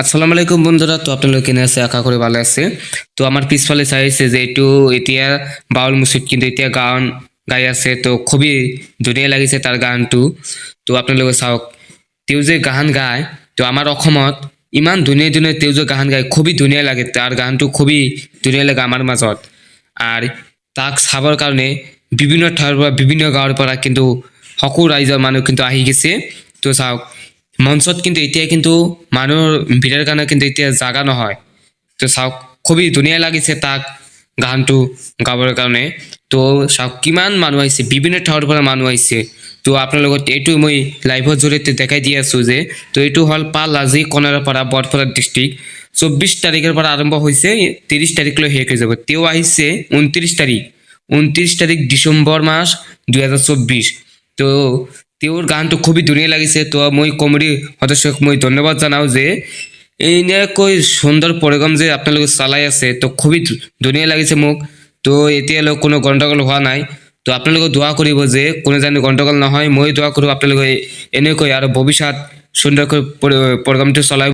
আসসালামু আলাইকুম বন্ধুরা, তো আপনারা কেনে আছে আশা করি ভালো আছে। তো আমার পিছফালে চাইছে যে এইটো এতিয়া বাউল মুচিত কিন্তু এতিয়া গান গাই আছে, তো খুবই ধুনীয়া লাগিছে তাৰ গানটো। তো আপোনালোকে চাওক, তেওঁ যে গান গায়, তো আমাৰ অসমত ইমান ধুনীয়া ধুনীয়া তেওঁ যে গান গায়, খুবই ধুনীয়া লাগে, তাৰ গানটো খুবই ধুনীয়া লাগে আমাৰ মাজত। আৰু তাক চাবৰ কাৰণে বিভিন্ন ঠাইৰ পৰা বিভিন্ন গাঁৱৰ পৰা কিন্তু সকলো ৰাইজৰ মানুহ কিন্তু আহি গৈছে। তো চাওক, মঞ্চত কিন্তু এতিয়া কিন্তু মানুহৰ ভিৰৰ কাৰণে কিন্তু এতিয়া জাগা নহয়। তো চাওক, খুবই ধুনীয়া লাগিছে তাক গানটো গাবৰ কাৰণে। তো চাওক কিমান মানুহ আহিছে, বিভিন্ন ঠাইৰ পৰা মানুহ আহিছে। তো আপোনালোকক এইটো মই লাইভৰ জৰিয়তে দেখাই দি আছোঁ যে, তো এইটো হ'ল পালাজি কণাৰপাৰা বৰপেটা ডিষ্ট্ৰিক্ট। 24 তাৰিখৰ পৰা আৰম্ভ হৈছে, 30 তাৰিখলৈ শেষ হৈ যাব। তেওঁ আহিছে 29 তাৰিখ ডিচেম্বৰ মাহ 2024। তো তেওঁৰ গানটো খুবই ধুনীয়া লাগিছে। তো মই কমিটিৰ সদস্যক মই ধন্যবাদ জনাওঁ যে এনেকৈ সুন্দৰ প্ৰগ্ৰাম যে আপোনালোকে চলাই আছে, তো খুবই ধুনীয়া লাগিছে মোক। তো এতিয়ালৈ কোনো গণ্ডগোল হোৱা নাই। তো আপোনালোকে দোৱা কৰিব যে কোনো যেন গণ্ডগোল নহয়। মই দোৱা কৰোঁ আপোনালোকে এনেকৈ আৰু ভৱিষ্যত সুন্দৰকৈ প্ৰগ্ৰামটো চলাই